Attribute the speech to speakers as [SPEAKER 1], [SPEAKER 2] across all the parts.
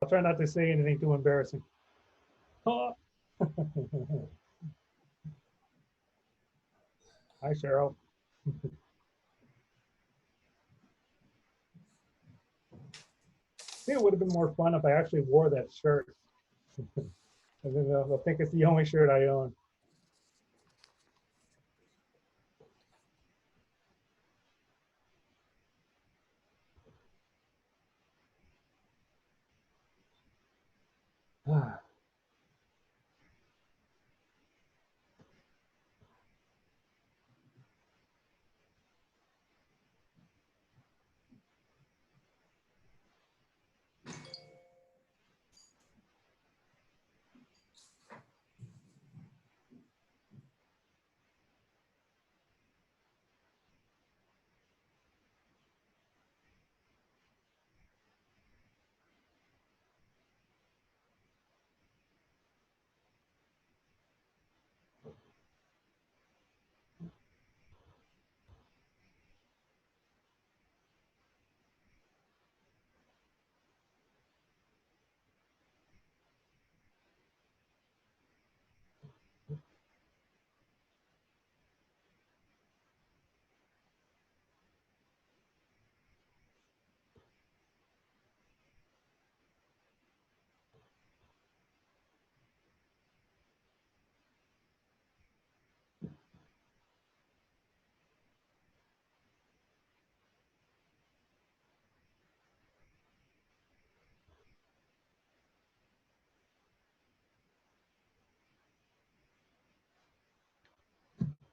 [SPEAKER 1] I'll try not to say anything too embarrassing. Hi, Cheryl. I think it would have been more fun if I actually wore that shirt. And then they'll think it's the only shirt I own.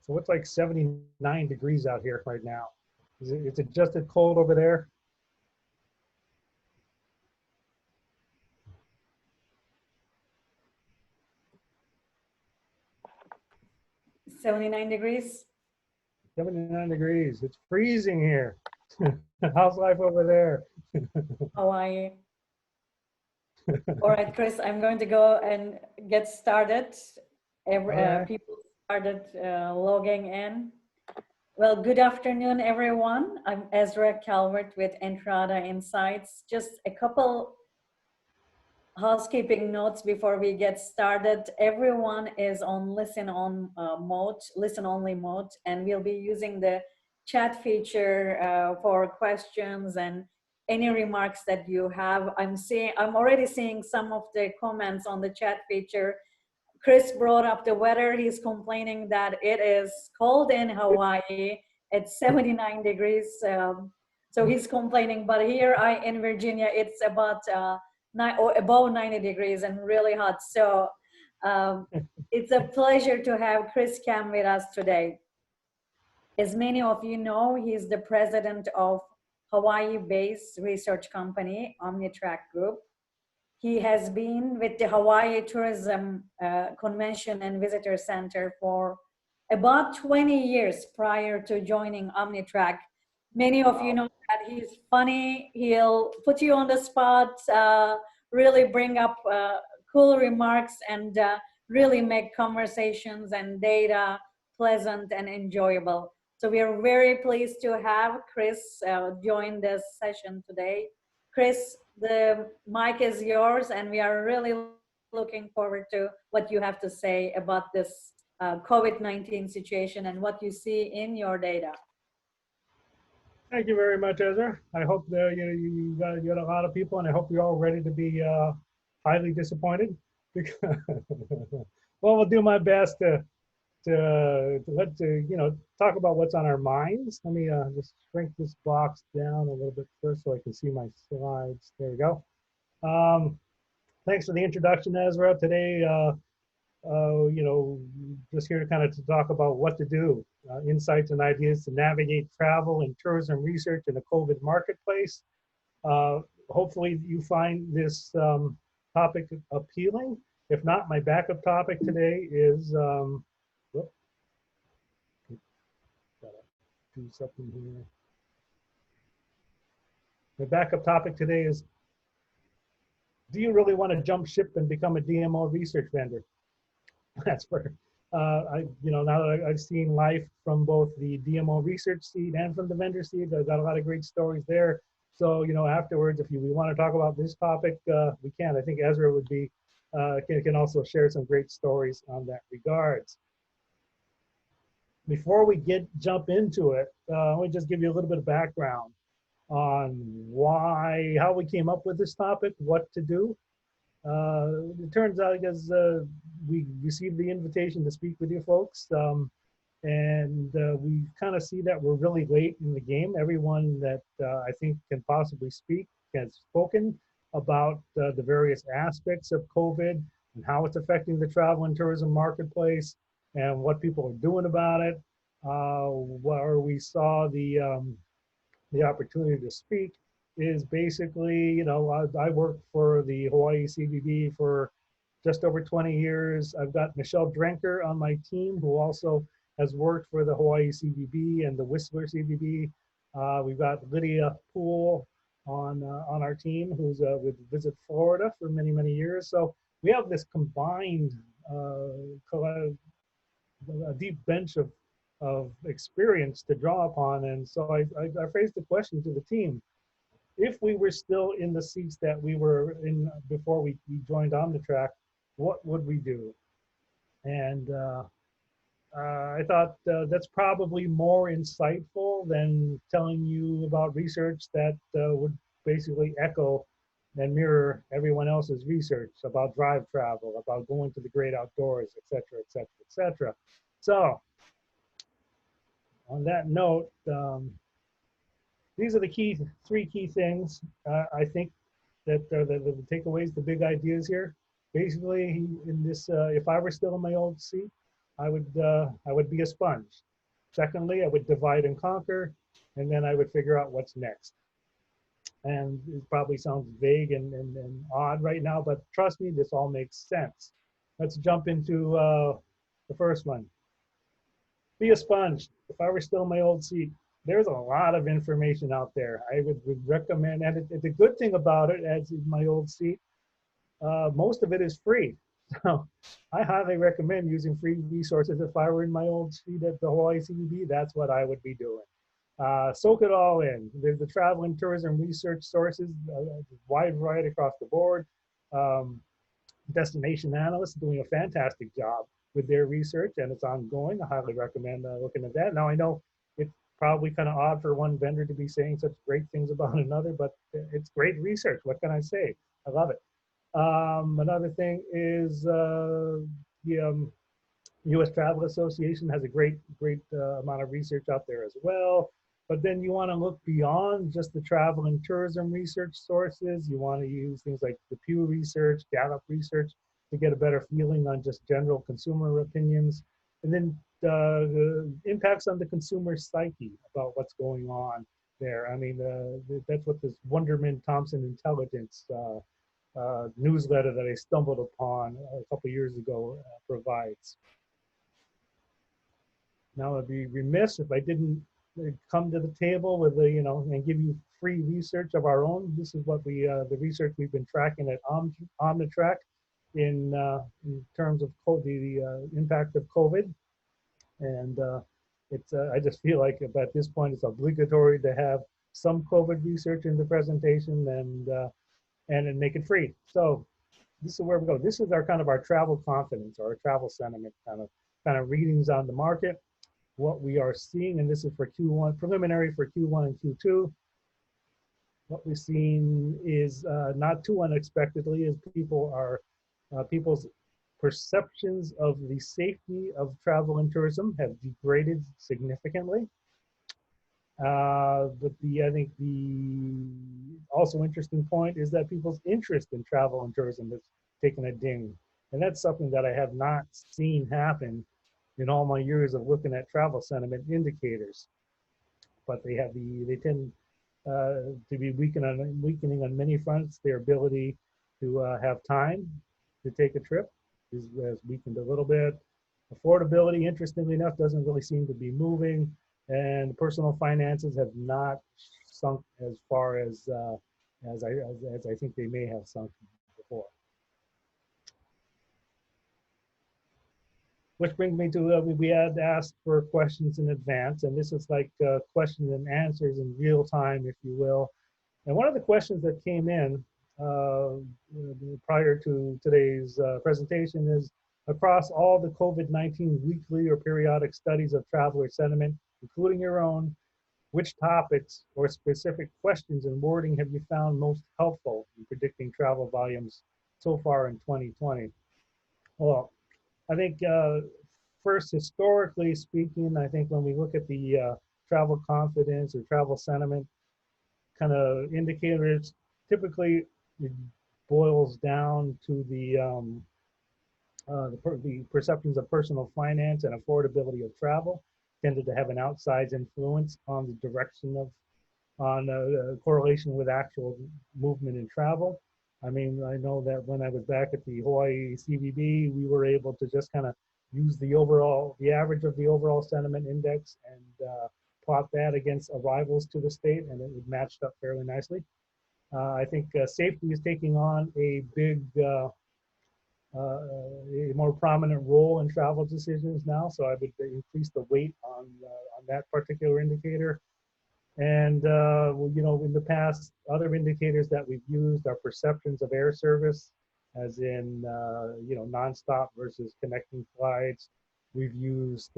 [SPEAKER 1] So it's like 79 degrees out here right now. Is it just as cold over there?
[SPEAKER 2] 79 degrees.
[SPEAKER 1] 79 degrees. It's freezing here. How's life over there?
[SPEAKER 2] Hawaii. All right, Chris, I'm going to go and get started. People started logging in. Well, good afternoon, everyone. I'm Ezra Calvert with Entrada Insights. Just a couple housekeeping notes before we get started. Everyone is on listen-only mode, and we'll be using the chat feature for questions and any remarks that you have. I'm already seeing some of the comments on the chat feature. Chris brought up the weather. He's complaining that it is cold in Hawaii. It's 79 degrees. So he's complaining, but here in Virginia, it's about above 90 degrees and really hot. So it's a pleasure to have Chris Cam with us today. As many of you know, he's the president of Hawaii-based research company, OmniTrack Group. He has been with the Hawaii Tourism Convention and Visitor Center for about 20 years prior to joining OmniTrack. Many of you know that he's funny. He'll put you on the spot, really bring up cool remarks, and really make conversations and data pleasant and enjoyable. So we are very pleased to have Chris join this session today. Chris, the mic is yours, and we are really looking forward to what you have to say about this COVID-19 situation and what you see in your data.
[SPEAKER 1] Thank you very much, Ezra. I hope that you got a lot of people, and I hope you're all ready to be highly disappointed. Well, we'll do my best to talk about what's on our minds. Let me just shrink this box down a little bit first so I can see my slides. There we go. Thanks for the introduction, Ezra. Today, just here to talk about what to do, insights and ideas to navigate travel and tourism research in the COVID marketplace. Hopefully you find this topic appealing. If not, my backup topic today is, do something here. The backup topic today is, do you really want to jump ship and become a DMO research vendor? That's where, now that I've seen life from both the DMO research seat and from the vendor seat, I've got a lot of great stories there. So, afterwards, if we want to talk about this topic, we can. I think Ezra would be, can also share some great stories on that regards. Before we jump into it, let me just give you a little bit of background on how we came up with this topic, what to do. It turns out, because we received the invitation to speak with you folks, and we kind of see that we're really late in the game. Everyone that I think can possibly speak has spoken about the various aspects of COVID and how it's affecting the travel and tourism marketplace and what people are doing about it. Where we saw the opportunity to speak is basically, I worked for the Hawaii CBB for just over 20 years. I've got Michelle Drenker on my team, who also has worked for the Hawaii CBB and the Whistler CBB. We've got Lydia Poole on our team, who's with Visit Florida for many, many years. So we have this combined a deep bench of experience to draw upon. And so I phrased the question to the team: if we were still in the seats that we were in before we joined OmniTrack, what would we do? And I thought that's probably more insightful than telling you about research that would basically echo and mirror everyone else's research about drive travel, about going to the great outdoors, et cetera, et cetera, et cetera. So on that note, these are the three key things I think that are the takeaways, the big ideas here. Basically, in this, if I were still in my old seat, I would be a sponge. Secondly, I would divide and conquer, and then I would figure out what's next. And it probably sounds vague and odd right now, but trust me, this all makes sense. Let's jump into the first one. Be a sponge. If I were still in my old seat, there's a lot of information out there. I would recommend, and the good thing about it, as in my old seat, most of it is free. So I highly recommend using free resources. If I were in my old seat at the Hawaii CBB, that's what I would be doing. Soak it all in. There's the travel and tourism research sources, wide variety across the board. Destination analysts doing a fantastic job with their research, and it's ongoing. I highly recommend looking at that. Now, I know it's probably kind of odd for one vendor to be saying such great things about another, but it's great research. What can I say? I love it. Another thing is the U.S. Travel Association has a great amount of research out there as well. But then you want to look beyond just the travel and tourism research sources. You want to use things like the Pew Research, Gallup Research to get a better feeling on just general consumer opinions. And then the impacts on the consumer psyche about what's going on there. I mean, that's what this Wonderman Thompson Intelligence newsletter that I stumbled upon a couple years ago provides. Now, I'd be remiss if I didn't come to the table with and give you free research of our own. This is what the research we've been tracking at OmniTrack in terms of the impact of COVID. And I just feel like at this point it's obligatory to have some COVID research in the presentation and then make it free. So this is where we go. This is our travel confidence or our travel sentiment kind of readings on the market. What we are seeing, and this is for Q1, preliminary for Q1 and Q2. What we've seen is not too unexpectedly is people's perceptions of the safety of travel and tourism have degraded significantly. But I think the also interesting point is that people's interest in travel and tourism has taken a ding. And that's something that I have not seen happen in all my years of looking at travel sentiment indicators. But they tend to be weakening on many fronts. Their ability to have time to take a trip has weakened a little bit. Affordability, interestingly enough, doesn't really seem to be moving, and personal finances have not sunk as far as I think they may have sunk before. Which brings me to, we had asked for questions in advance, and this is like questions and answers in real time, if you will. And one of the questions that came in uh, prior to today's presentation is, across all the COVID-19 weekly or periodic studies of traveler sentiment, including your own, which topics or specific questions and wording have you found most helpful in predicting travel volumes so far in 2020? Well, I think first, historically speaking, I think when we look at the travel confidence or travel sentiment kind of indicators, typically it boils down to the perceptions of personal finance and affordability of travel tended to have an outsized influence on the direction of on correlation with actual movement in travel. I mean, I know that when I was back at the Hawaii CVB, we were able to just kind of use the average of the overall sentiment index and plot that against arrivals to the state, and it matched up fairly nicely. I think safety is taking on a more prominent role in travel decisions now. So I would increase the weight on that particular indicator. And in the past, other indicators that we've used are perceptions of air service, as in nonstop versus connecting flights. We've used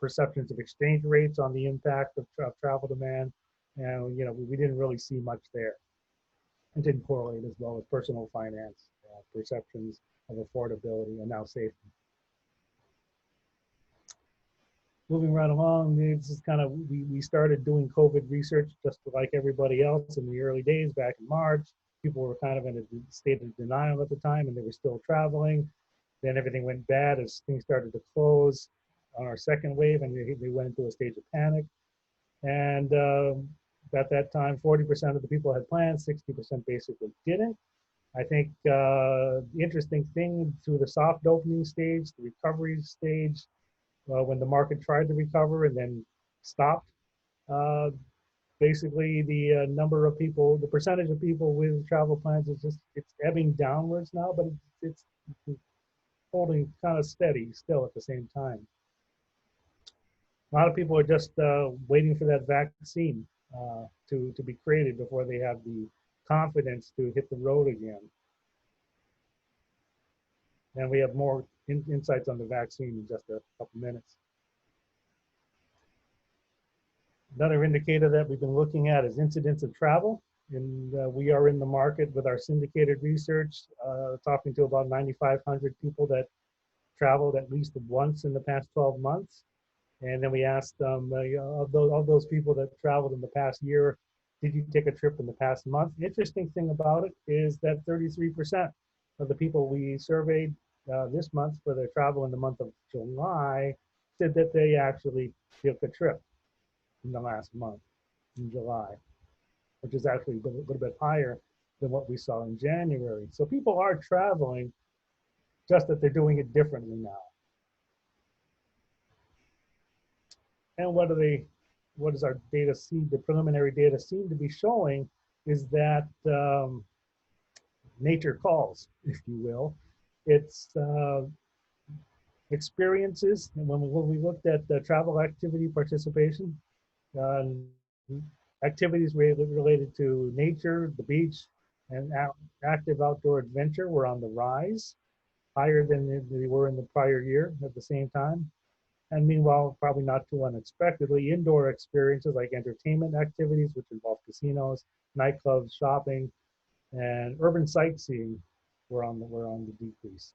[SPEAKER 1] perceptions of exchange rates on the impact of travel demand, and we didn't really see much there. It didn't correlate as well as personal finance perceptions of affordability and now safety. Moving right along, this is kind of, we started doing COVID research just like everybody else in the early days back in March. People were kind of in a state of denial at the time, and they were still traveling. Then everything went bad as things started to close on our second wave, and they went into a stage of panic. And at that time, 40% of the people had plans, 60% basically didn't. I think the interesting thing through the soft opening stage, the recovery stage, when the market tried to recover and then stopped, uh, basically the number of people, the percentage of people with travel plans is it's ebbing downwards now, but it's holding kind of steady still at the same time. A lot of people are just waiting for that vaccine to be created before they have the confidence to hit the road again. And we have more insights on the vaccine in just a couple minutes. Another indicator that we've been looking at is incidents of travel. And we are in the market with our syndicated research, talking to about 9,500 people that traveled at least once in the past 12 months. And then we asked them, of those people that traveled in the past year, did you take a trip in the past month? The interesting thing about it is that 33% of the people we surveyed this month for their travel in the month of July said that they actually took a trip in the last month, in July, which is actually a little bit higher than what we saw in January. So people are traveling, just that they're doing it differently now. And what does our data seem, the preliminary data seem to be showing is that nature calls, if you will. It's experiences, and when we looked at travel activity participation, uh, activities related to nature, the beach, and active outdoor adventure were on the rise, higher than they were in the prior year at the same time. And meanwhile, probably not too unexpectedly, indoor experiences like entertainment activities, which involve casinos, nightclubs, shopping, and urban sightseeing were on the decrease.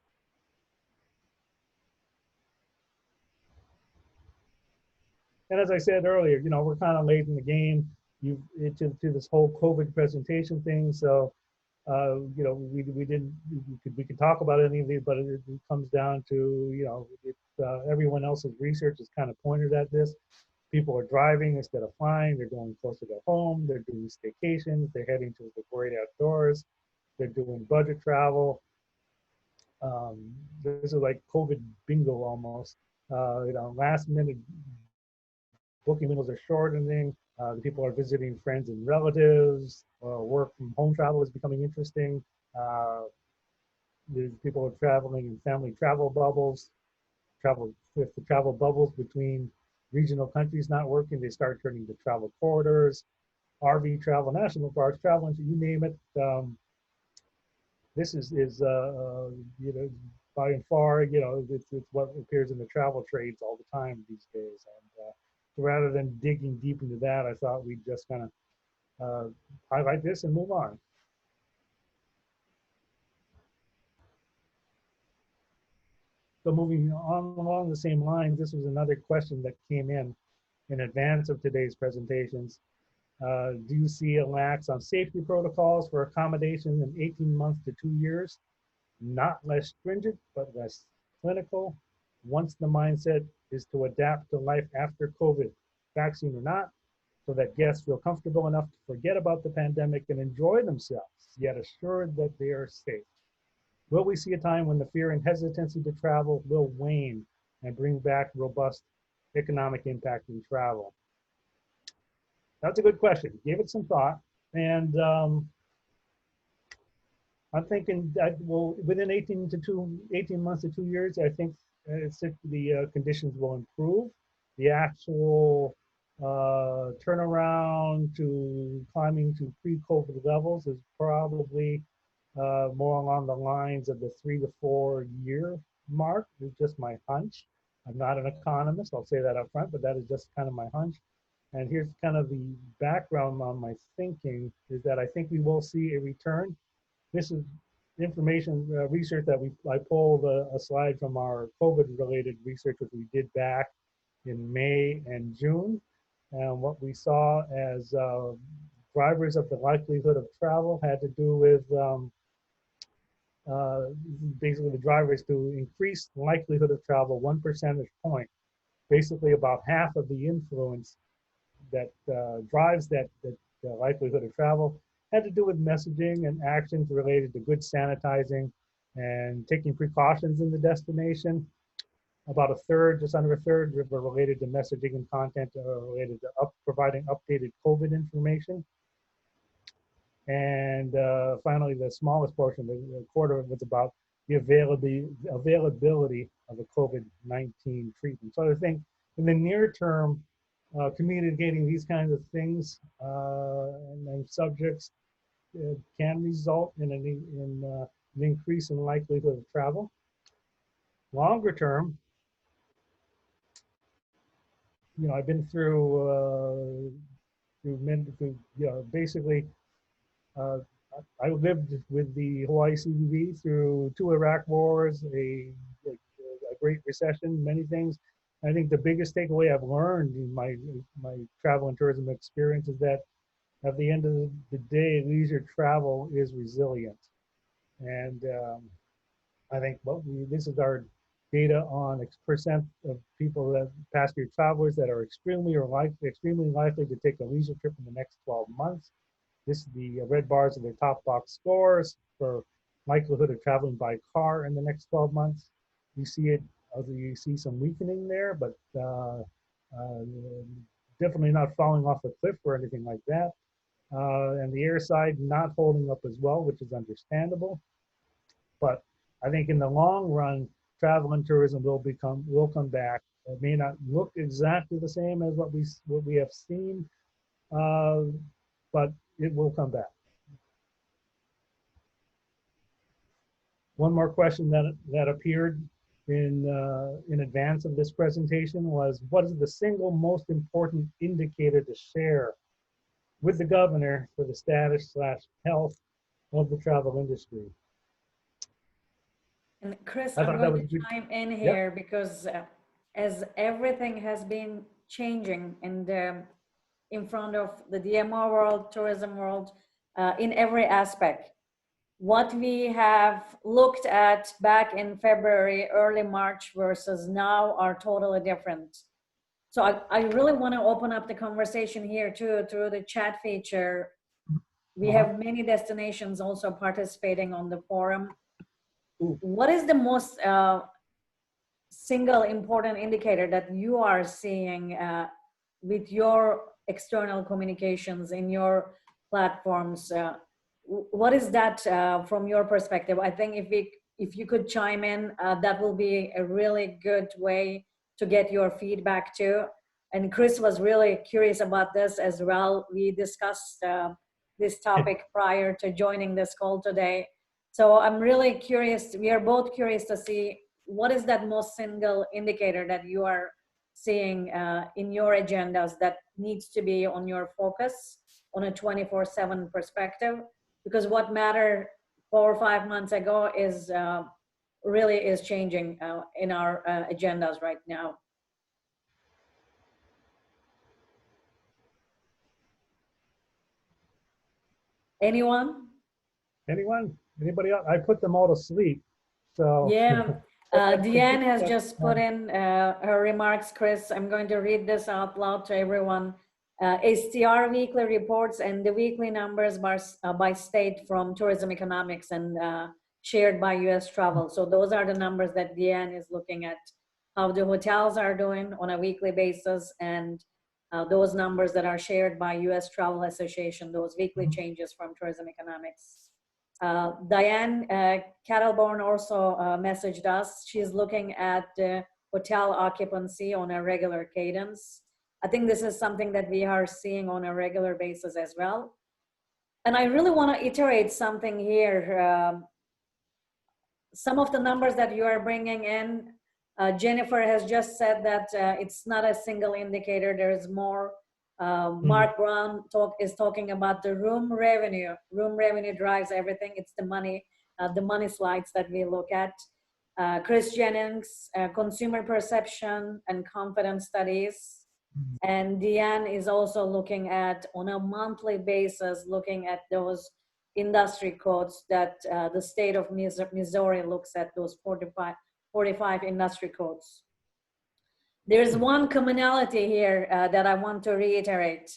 [SPEAKER 1] And as I said earlier, we're kind of late in the game. To this whole COVID presentation thing. So we didn't we could talk about any of these, but it comes down to everyone else's research is kind of pointed at this. People are driving instead of flying. They're going closer to home. They're doing staycations. They're heading to the great outdoors. They're doing budget travel. This is like COVID bingo almost. Last minute booking windows are shortening. The people are visiting friends and relatives. Work from home travel is becoming interesting. People are traveling in family travel bubbles. If the travel bubbles between regional countries not working, they start turning to travel corridors. RV travel, national parks, travel, you name it. This is you know, by and far, you know, it's what appears in the travel trades all the time these days. And rather than digging deep into that, I thought we'd just kind of highlight this and move on. So moving on along the same lines, this was another question that came in advance of today's presentations. Do you see a lax on safety protocols for accommodation in 18 months to 2 years? Not less stringent, but less clinical. Once the mindset is to adapt to life after COVID, vaccine or not, so that guests feel comfortable enough to forget about the pandemic and enjoy themselves, yet assured that they are safe. Will we see a time when the fear and hesitancy to travel will wane and bring back robust economic impact in travel? That's a good question. Gave it some thought. And I'm thinking that within 18 months to 2 years, I think the conditions will improve. The actual turnaround to climbing to pre-COVID levels is probably more along the lines of the 3 to 4 year mark. It's just my hunch. I'm not an economist, I'll say that up front, but that is just kind of my hunch. And here's kind of the background on my thinking is that I think we will see a return. This is information research that I pulled a slide from our COVID-related research, which we did back in May and June. And what we saw as drivers of the likelihood of travel had to do with basically the drivers to increase likelihood of travel 1 percentage point. Basically about half of the influence that drives that likelihood of travel had to do with messaging and actions related to good sanitizing and taking precautions in the destination. About a third, just under a third, were related to messaging and content related to providing updated COVID information. And finally, the smallest portion, the quarter, was about the availability of a COVID-19 treatment. So I think in the near term, communicating these kinds of things and subjects can result in an increase in likelihood of travel. Longer term, you know, I've been through basically. I lived with the Hawaii CBV through 2 Iraq wars, a Great Recession, many things. I think the biggest takeaway I've learned in my travel and tourism experience is that at the end of the day, leisure travel is resilient. And I think this is our data on percent of people that past year travelers that are extremely likely to take a leisure trip in the next 12 months. This is the red bars are the top box scores for likelihood of traveling by car in the next 12 months. You see some weakening there, but definitely not falling off a cliff or anything like that. And the air side not holding up as well, which is understandable. But I think in the long run, travel and tourism will come back. It may not look exactly the same as what we have seen, but it will come back. One more question that appeared in advance of this presentation was, what is the single most important indicator to share with the governor for the status/health of the travel industry?
[SPEAKER 2] And Chris, I'm going to chime in here because as everything has been changing and in front of the DMO world, tourism world, in every aspect, what we have looked at back in February, early March versus now are totally different. So I really want to open up the conversation here too through the chat feature. We have many destinations also participating on the forum. What is the most single important indicator that you are seeing with your external communications in your platforms? What is that from your perspective? I think if you could chime in, that will be a really good way to get your feedback too. And Chris was really curious about this as well. We discussed this topic prior to joining this call today. So I'm really curious, we are both curious to see what is that most single indicator that you are seeing in your agendas that needs to be on your focus on a 24/7 perspective, because what mattered 4 or 5 months ago is really is changing in our agendas right now. Anyone?
[SPEAKER 1] Anyone? Anybody else? I put them all to sleep. So
[SPEAKER 2] Yeah.
[SPEAKER 1] that's a
[SPEAKER 2] Deanne
[SPEAKER 1] good
[SPEAKER 2] has
[SPEAKER 1] question.
[SPEAKER 2] just put in her remarks, Chris. I'm going to read this out loud to everyone. STR weekly reports and the weekly numbers by state from tourism economics and shared by US Travel. So those are the numbers that Deanne is looking at, how the hotels are doing on a weekly basis, and those numbers that are shared by US Travel Association, those weekly changes from tourism economics. Diane Kettleborn also messaged us. She's looking at hotel occupancy on a regular cadence. I think this is something that we are seeing on a regular basis as well. And I really want to iterate something here. Some of the numbers that you are bringing in, Jennifer has just said that it's not a single indicator. There's more. Mark Brown is talking about the room revenue. Room revenue drives everything. It's the money slides that we look at. Chris Jennings, consumer perception and confidence studies. And Deanne is also looking at, on a monthly basis, looking at those industry codes that the state of Missouri looks at, those 45 industry codes. There's one commonality here that I want to reiterate.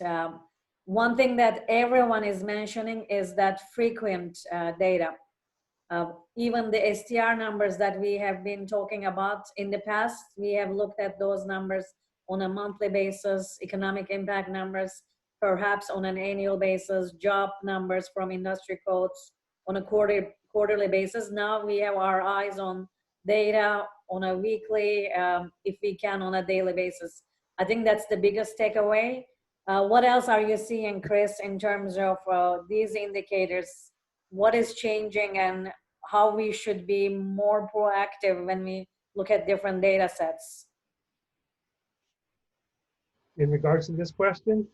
[SPEAKER 2] One thing that everyone is mentioning is that frequent data. Even the STR numbers that we have been talking about in the past, we have looked at those numbers on a monthly basis, economic impact numbers, perhaps on an annual basis, job numbers from industry codes on a quarterly basis. Now we have our eyes on data on a weekly, if we can, on a daily basis. I think that's the biggest takeaway. What else are you seeing, Chris, in terms of these indicators? What is changing and how we should be more proactive when we look at different data sets?
[SPEAKER 1] In regards to this question,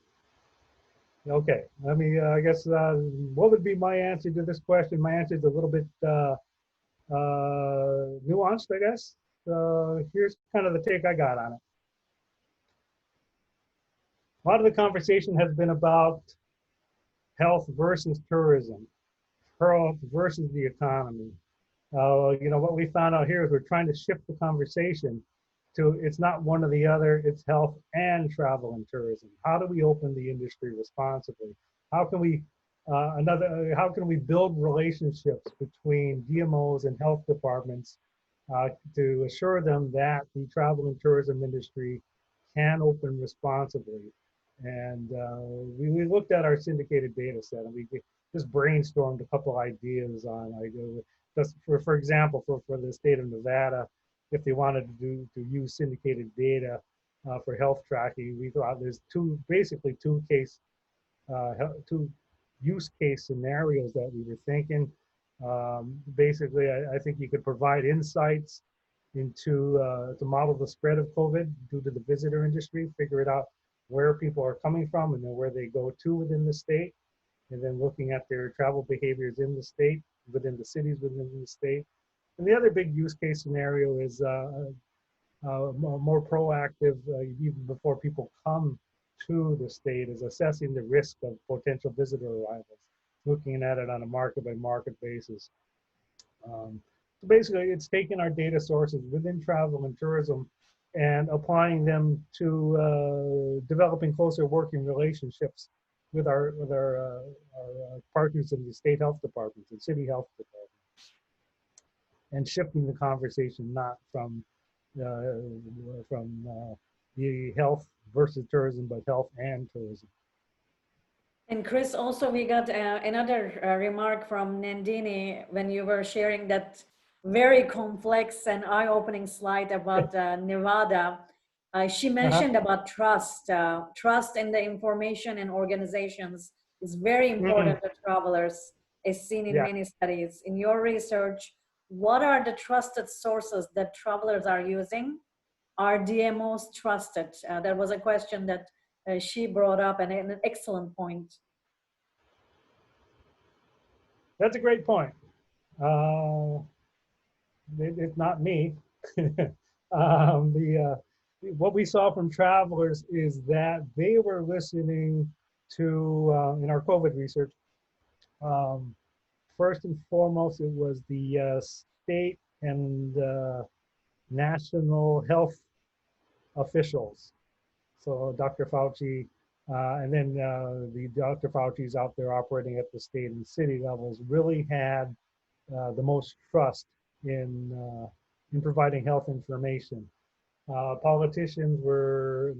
[SPEAKER 1] okay, let me, I guess, what would be my answer to this question? My answer is a little bit nuanced, I guess. Here's kind of the take I got on it. A lot of the conversation has been about health versus tourism, health versus the economy. You know, what we found out here is we're trying to shift the conversation to, it's not one or the other, it's health and travel and tourism. How do we open the industry responsibly? How can we how can we build relationships between DMOs and health departments to assure them that the travel and tourism industry can open responsibly? And we looked at our syndicated data set, and we just brainstormed a couple ideas on, just for example, for the state of Nevada, if they wanted to use syndicated data for health tracking, we thought there's basically two use case scenarios that we were thinking. Basically, I think you could provide insights into to model the spread of COVID due to the visitor industry, figure it out where people are coming from and then where they go to within the state, and then looking at their travel behaviors in the state, within the cities within the state. And the other big use case scenario is more proactive, even before people come to the state, is assessing the risk of potential visitor arrivals, looking at it on a market by market basis. So basically, it's taking our data sources within travel and tourism and applying them to developing closer working relationships with our partners in the state health departments and city health departments, and shifting the conversation not from the health versus tourism, but health and tourism.
[SPEAKER 2] And Chris, also we got another remark from Nandini when you were sharing that very complex and eye-opening slide about Nevada. She
[SPEAKER 1] Uh-huh.
[SPEAKER 2] mentioned about trust. Trust in the information and organizations is very
[SPEAKER 1] Mm,
[SPEAKER 2] important to travelers, is seen in
[SPEAKER 1] yeah.
[SPEAKER 2] many studies. In your research, what are the trusted sources that travelers are using? Are DMOs trusted? That was a question that she brought up, and an excellent point.
[SPEAKER 1] That's a great point. Uh, it's not me. What we saw from travelers is that they were listening to, in our COVID research, um, first and foremost, it was the state and national health officials. So Dr. Fauci, and then the Dr. Fauci's out there operating at the state and city levels really had the most trust in providing health information. Politicians were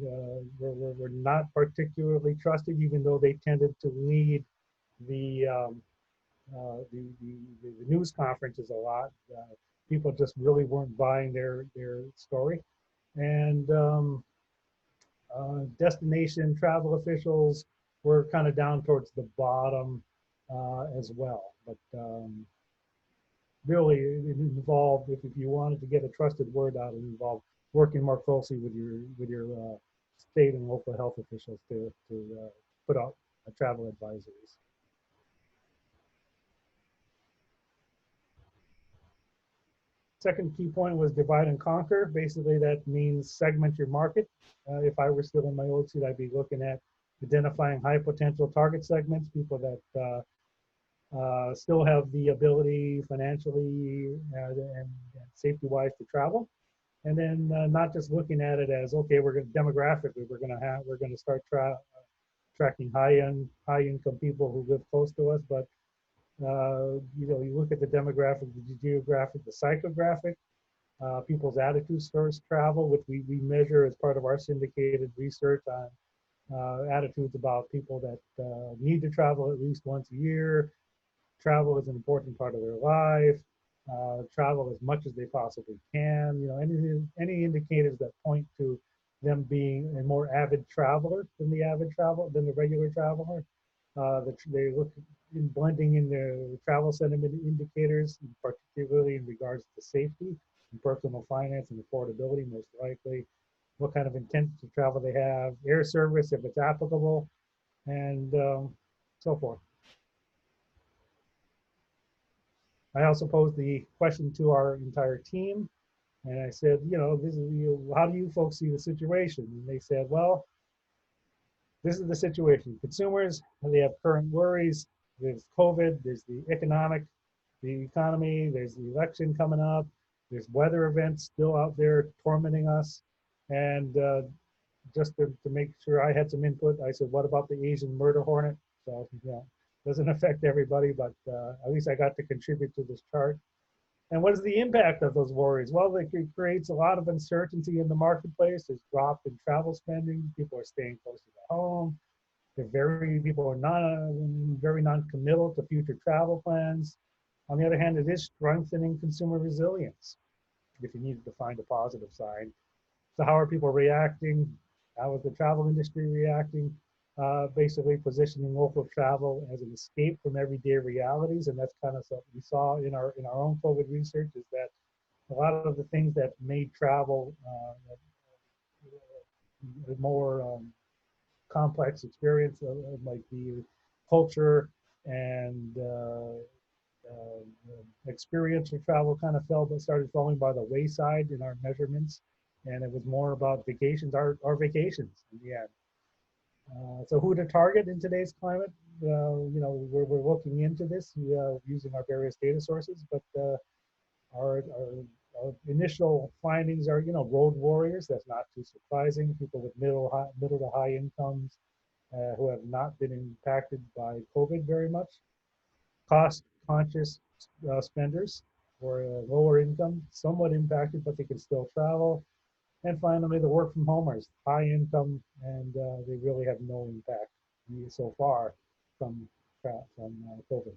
[SPEAKER 1] not particularly trusted, even though they tended to lead the the news conferences a lot. People just really weren't buying their story, and destination travel officials were kind of down towards the bottom as well. But really, it involved, if you wanted to get a trusted word out, it involved working more closely with your state and local health officials to put out travel advisories. Second key point was divide and conquer. Basically, that means segment your market. If I were still in my old seat, I'd be looking at identifying high potential target segments, people that still have the ability financially and safety wise to travel. And then not just looking at it as, okay, we're going to demographically, we're going to start tracking high income people who live close to us, but you look at the demographic, the geographic, the psychographic, people's attitudes towards travel, which we measure as part of our syndicated research on attitudes about people that need to travel at least once a year. Travel is an important part of their life. Travel as much as they possibly can. Any indicators that point to them being a more avid traveler than the regular traveler. They look in blending in the travel sentiment indicators, particularly in regards to safety and personal finance and affordability, most likely. What kind of intent to travel they have, air service if it's applicable, and so forth. I also posed the question to our entire team, and I said, how do you folks see the situation? And they said, well, this is the situation. Consumers, they have current worries. There's COVID, there's the economy, there's the election coming up, there's weather events still out there tormenting us. And just to make sure I had some input, I said, what about the Asian murder hornet? So, doesn't affect everybody, but at least I got to contribute to this chart. And what is the impact of those worries? Well, it creates a lot of uncertainty in the marketplace. There's drop in travel spending. People are staying closer to home. People are not very non-committal to future travel plans. On the other hand, it is strengthening consumer resilience, if you needed to find a positive side. So how are people reacting? How is the travel industry reacting? Basically positioning local travel as an escape from everyday realities, and that's kind of what we saw in our own COVID research, is that a lot of the things that made travel a more complex experience, like the culture and experiential travel, kind of started falling by the wayside in our measurements, and it was more about vacations, our vacations in the end. So who to target in today's climate? We're looking into this using our various data sources, but our initial findings are, road warriors. That's not too surprising. People with middle to high incomes who have not been impacted by COVID very much. Cost conscious spenders or lower income, somewhat impacted, but they can still travel. And finally, the work from homers, high income, and they really have no impact so far from COVID.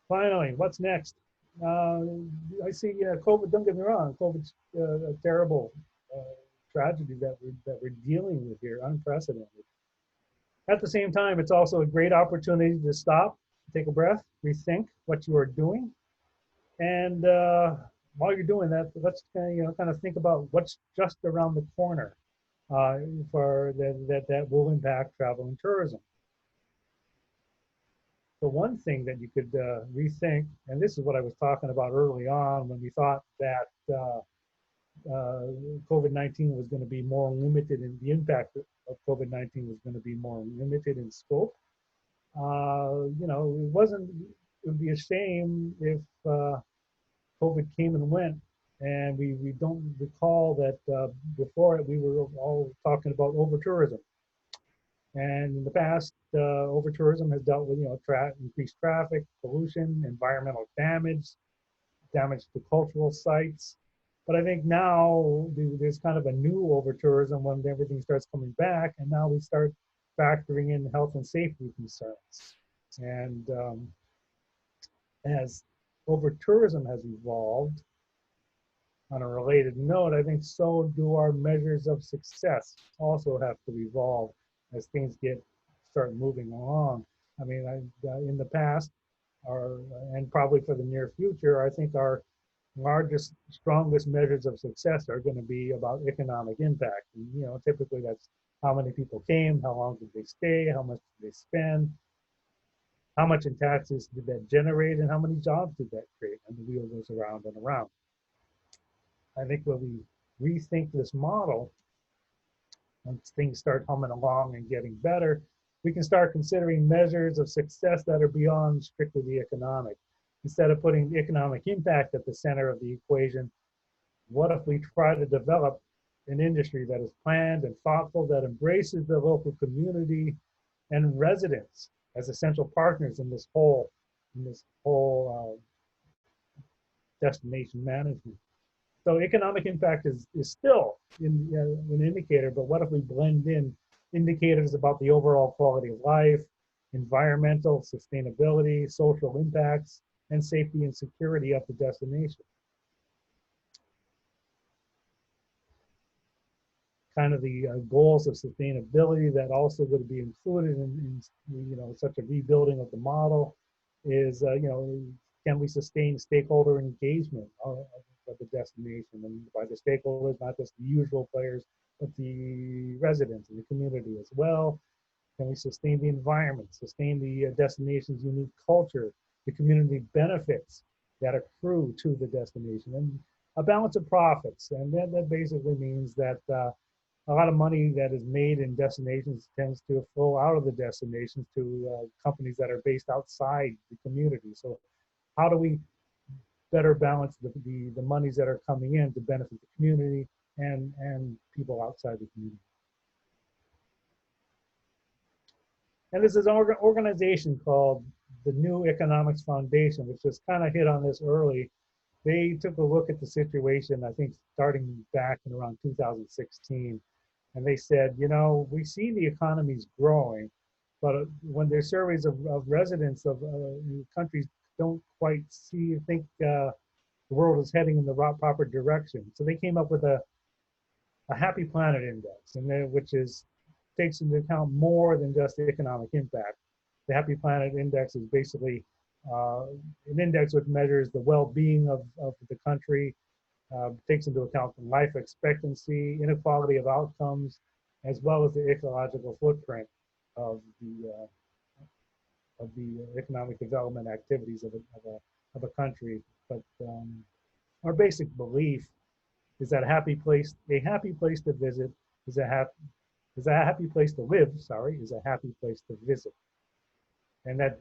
[SPEAKER 1] Finally, what's next? uh, I see COVID. Don't get me wrong, COVID's a terrible uh, tragedy that we're dealing with here, unprecedented. At the same time, it's also a great opportunity to stop, take a breath, rethink what you are doing, and while you're doing that, let's kind of think about what's just around the corner uh, for that will impact travel and tourism. The one thing that you could rethink, and this is what I was talking about early on when we thought that uh, COVID-19 was going to be more limited in the impact of COVID-19 was going to be more limited in scope. It wasn't, it would be a shame if COVID came and went and we don't recall that before it we were all talking about over tourism. And in the past, over tourism has dealt with increased traffic, pollution, environmental damage, damage to cultural sites. But I think now there's kind of a new over tourism when everything starts coming back, and now we start factoring in health and safety concerns. And as over tourism has evolved, on a related note, I think so do our measures of success also have to evolve as things start moving along. I mean, in the past, our and probably for the near future, I think our largest, strongest measures of success are going to be about economic impact. And, typically that's how many people came, how long did they stay, how much did they spend, how much in taxes did that generate, and how many jobs did that create, and the wheel goes around and around. I think when we rethink this model, once things start humming along and getting better, we can start considering measures of success that are beyond strictly the economic. Instead of putting the economic impact at the center of the equation, what if we try to develop an industry that is planned and thoughtful, that embraces the local community and residents as essential partners in this whole destination management? So economic impact is still an indicator, but what if we blend in indicators about the overall quality of life, environmental sustainability, social impacts, and safety and security of the destination? Kind of the goals of sustainability that also would be included in such a rebuilding of the model is can we sustain stakeholder engagement of the destination? And by the stakeholders, not just the usual players, but the residents and the community as well. Can we sustain the environment, sustain the destination's unique culture, the community benefits that accrue to the destination, and a balance of profits? And that basically means that a lot of money that is made in destinations tends to flow out of the destinations to companies that are based outside the community. So how do we better balance the monies that are coming in to benefit the community and people outside the community? And this is an organization called the New Economics Foundation, which just kind of hit on this early. They took a look at the situation, I think, starting back in around 2016. And they said, we see the economy's growing, but when there's surveys of residents of countries don't quite think the world is heading in the proper direction. So they came up with a happy planet index, which takes into account more than just the economic impact. The happy planet index is basically an index which measures the well-being of the country, takes into account the life expectancy, inequality of outcomes, as well as the ecological footprint of the economic development activities of a country. But our basic belief is that a happy place to visit is a happy place to live. Sorry, is a happy place to visit, and that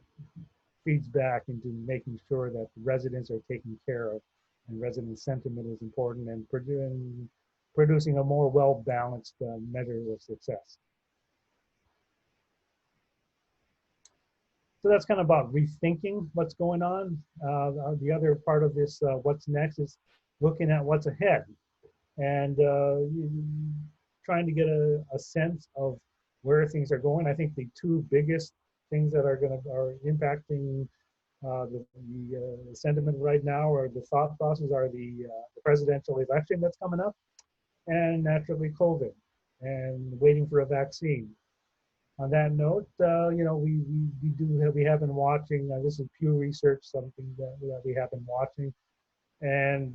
[SPEAKER 1] feeds back into making sure that the residents are taken care of, and resident sentiment is important, and producing a more well-balanced measure of success. So that's kind of about rethinking what's going on. The other part of this, what's next, is looking at what's ahead and trying to get a sense of where things are going. I think the two biggest things that are impacting The sentiment right now, or the thought process, are the presidential election that's coming up, and naturally COVID, and waiting for a vaccine. On that note, we have been watching. This is Pew Research, something that we have been watching, and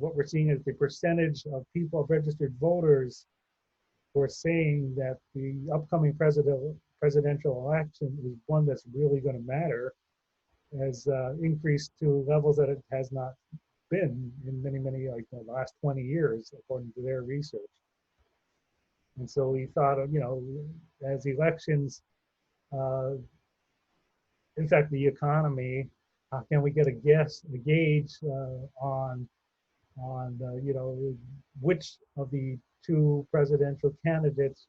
[SPEAKER 1] what we're seeing is the percentage of people, registered voters, who are saying that the upcoming presidential election is one that's really going to matter, has increased to levels that it has not been in many, like the last 20 years, according to their research. And so we thought of, as elections, uh, in fact, the economy, how can we get a gauge on which of the two presidential candidates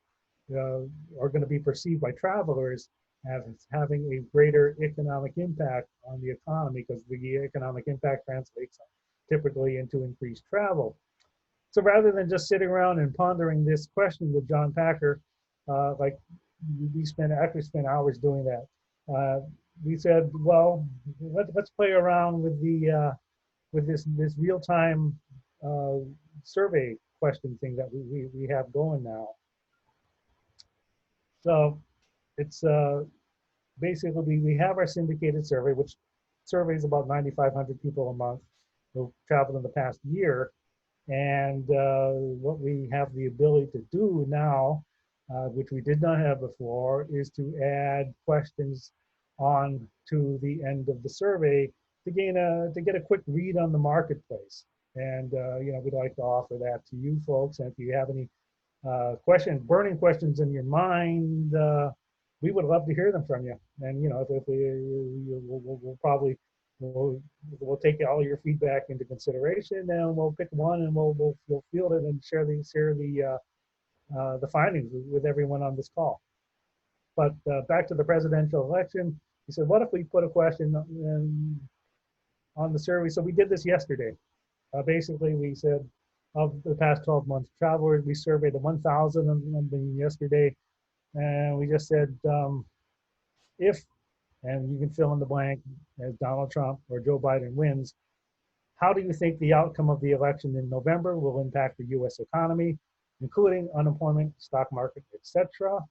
[SPEAKER 1] are going to be perceived by travelers as having a greater economic impact on the economy, because the economic impact translates typically into increased travel. So rather than just sitting around and pondering this question with John Packer, like we actually spent hours doing that. We said, well, let's play around with with this real time uh, survey question thing that we have going now. So it's basically, we have our syndicated survey, which surveys about 9,500 people a month who traveled in the past year. And what we have the ability to do now, which we did not have before, is to add questions on to the end of the survey to get a quick read on the marketplace. And we'd like to offer that to you folks. And if you have any burning questions in your mind, we would love to hear them from you. And if we'll probably we'll take all your feedback into consideration, and we'll pick one, and we'll field it and share the findings with everyone on this call. But back to the presidential election, he said, what if we put a question on the survey? So we did this yesterday. Basically, we said, of the past 12 months travelers, we surveyed 1,000 of them yesterday, and we just said, if, and you can fill in the blank, as Donald Trump or Joe Biden wins, how do you think the outcome of the election in November will impact the U.S. economy, including unemployment, stock market, etc.?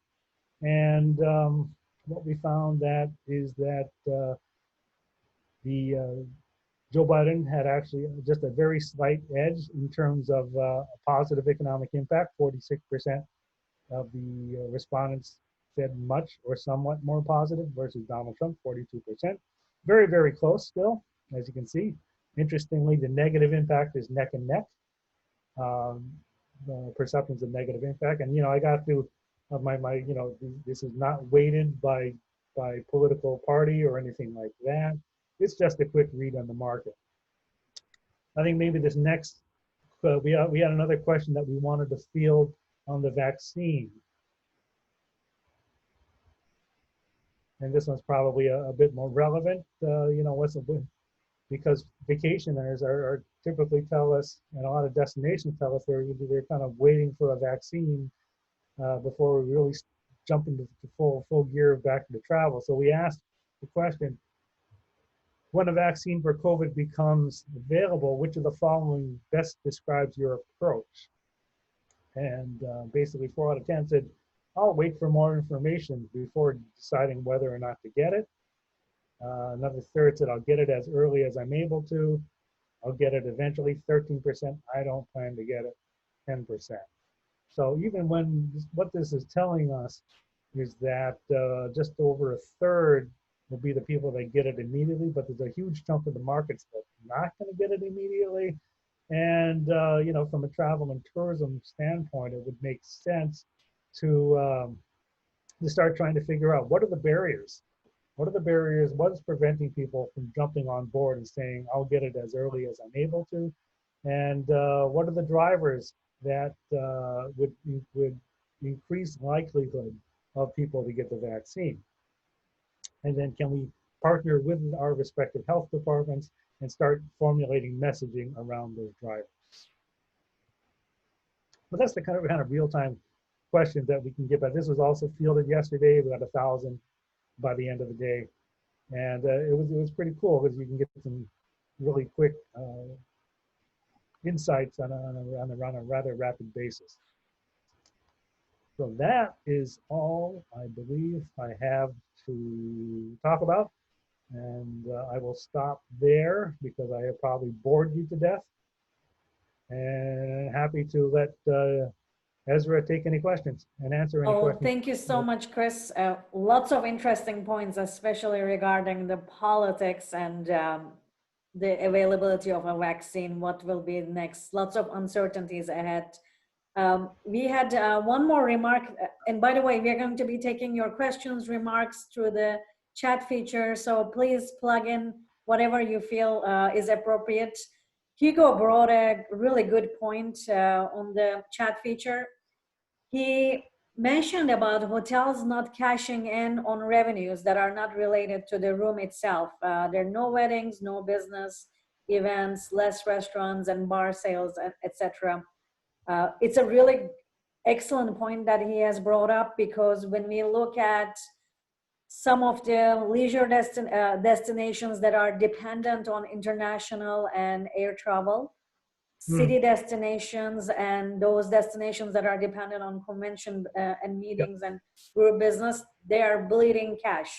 [SPEAKER 1] And what we found is that the Joe Biden had actually just a very slight edge in terms of a positive economic impact. 46% of the respondents said much or somewhat more positive, versus Donald Trump, 42%. Very, very close still, as you can see. Interestingly, the negative impact is neck and neck. The perceptions of negative impact. And, I got to this is not weighted by political party or anything like that. It's just a quick read on the market. I think maybe this next, we had another question that we wanted to field on the vaccine. And this one's probably a bit more relevant. Because vacationers are typically tell us, and a lot of destinations tell us they're kind of waiting for a vaccine before we really jump into full gear back to travel. So we asked the question, when a vaccine for COVID becomes available, which of the following best describes your approach? And basically 4 out of 10 said, I'll wait for more information before deciding whether or not to get it. Another third said, I'll get it as early as I'm able to. I'll get it eventually. 13%, I don't plan to get it. 10%. So even what this is telling us is that just over a third will be the people that get it immediately, but there's a huge chunk of the markets that's not going to get it immediately. And from a travel and tourism standpoint, it would make sense to start trying to figure out, what are the barriers? What are the barriers? What is preventing people from jumping on board and saying, I'll get it as early as I'm able to? And what are the drivers that would increase likelihood of people to get the vaccine? And then can we partner with our respective health departments and start formulating messaging around those drivers? But that's the kind of real-time questions that we can get. But this was also fielded yesterday. We got 1,000 by the end of the day. And it was pretty cool because you can get some really quick insights on a rather rapid basis. So that is all I believe I have to talk about. And I will stop there because I have probably bored you to death. And happy to let Ezra take any questions and answer any
[SPEAKER 2] Oh,
[SPEAKER 1] questions.
[SPEAKER 2] thank you so much, Chris. Lots of interesting points, especially regarding the politics and the availability of a vaccine, what will be next, lots of uncertainties ahead. We had one more remark, and by the way, we are going to be taking your questions, remarks through the chat feature, so please plug in whatever you feel is appropriate. Hugo brought a really good point on the chat feature. He mentioned about hotels not cashing in on revenues that are not related to the room itself. There are no weddings, no business events, less restaurants and bar sales, etc. It's a really excellent point that he has brought up, because when we look at some of the leisure destinations that are dependent on international and air travel, city destinations, and those destinations that are dependent on convention and
[SPEAKER 1] Yep.
[SPEAKER 2] meetings and group business, they are bleeding cash.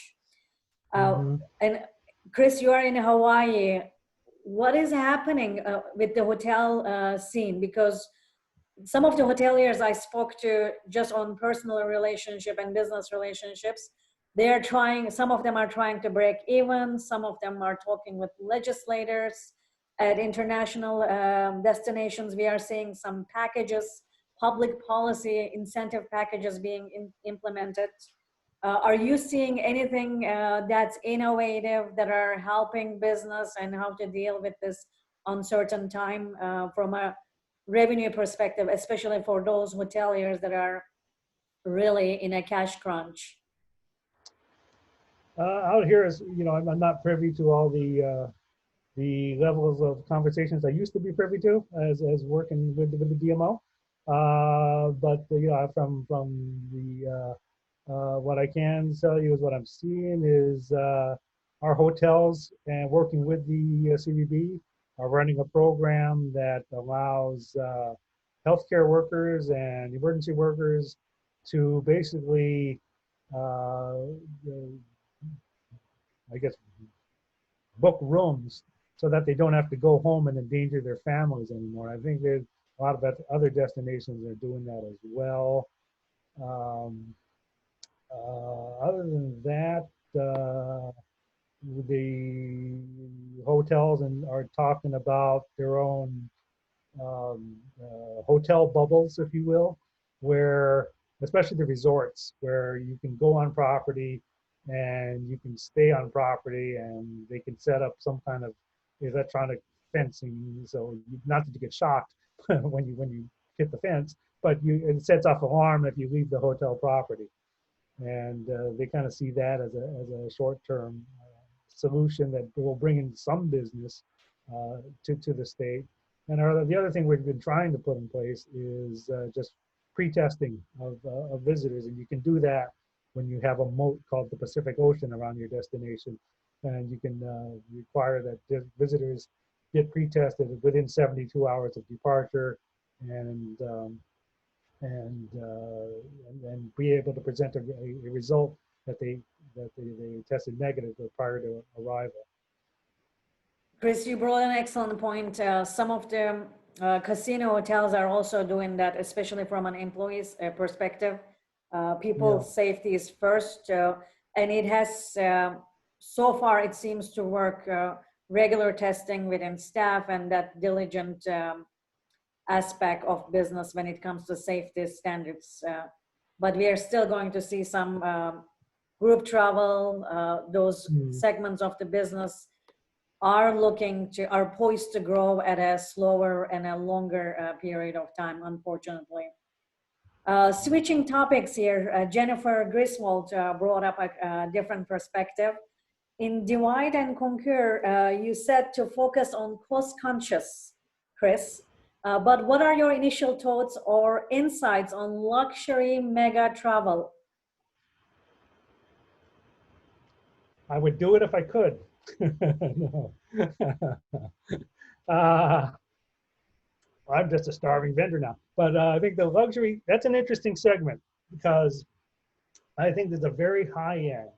[SPEAKER 2] And Chris, you are in Hawaii. What is happening with the hotel scene? Because some of the hoteliers I spoke to just on personal relationship and business relationships, they are trying, some of them are trying to break even, some of them are talking with legislators. At international destinations, we are seeing some packages, public policy incentive packages being implemented. Are you seeing anything that's innovative that are helping business and how to deal with this uncertain time from a revenue perspective, especially for those hoteliers that are really in a cash crunch?
[SPEAKER 1] Out here is, I'm not privy to all the levels of conversations I used to be privy to as working with the DMO. But from the what I can tell you is what I'm seeing is our hotels and working with the CVB are running a program that allows healthcare workers and emergency workers to basically, uh, I guess, book rooms so that they don't have to go home and endanger their families anymore. I think there's a lot of other destinations are doing that as well. Um, Other than that, the hotels are talking about their own hotel bubbles, if you will, where especially the resorts, where you can go on property and you can stay on property, and they can set up some kind of electronic fencing, so not that you get shocked when you hit the fence, but it sets off alarm if you leave the hotel property, and they kind of see that as a short-term solution that will bring in some business to the state. And the other thing we've been trying to put in place is just pre-testing of visitors, and you can do that when you have a moat called the Pacific Ocean around your destination, and you can require that visitors get pre-tested within 72 hours of departure, and and be able to present a result that they tested negative prior to arrival.
[SPEAKER 2] Chris, you brought an excellent point. Some of the casino hotels are also doing that, especially from an employee's perspective. People's
[SPEAKER 1] Yeah.
[SPEAKER 2] safety is first, and it has, so far, it seems to work. Regular testing within staff and that diligent aspect of business when it comes to safety standards. But we are still going to see some group travel, those segments of the business are poised to grow at a slower and a longer period of time, unfortunately. Switching topics here, Jennifer Griswold brought up a different perspective. In Divide and Conquer, you said to focus on cost conscious, Chris. But what are your initial thoughts or insights on luxury mega travel?
[SPEAKER 1] I would do it if I could. No. uh, I'm just a starving vendor now. But I think the luxury, that's an interesting segment because I think there's a very high end.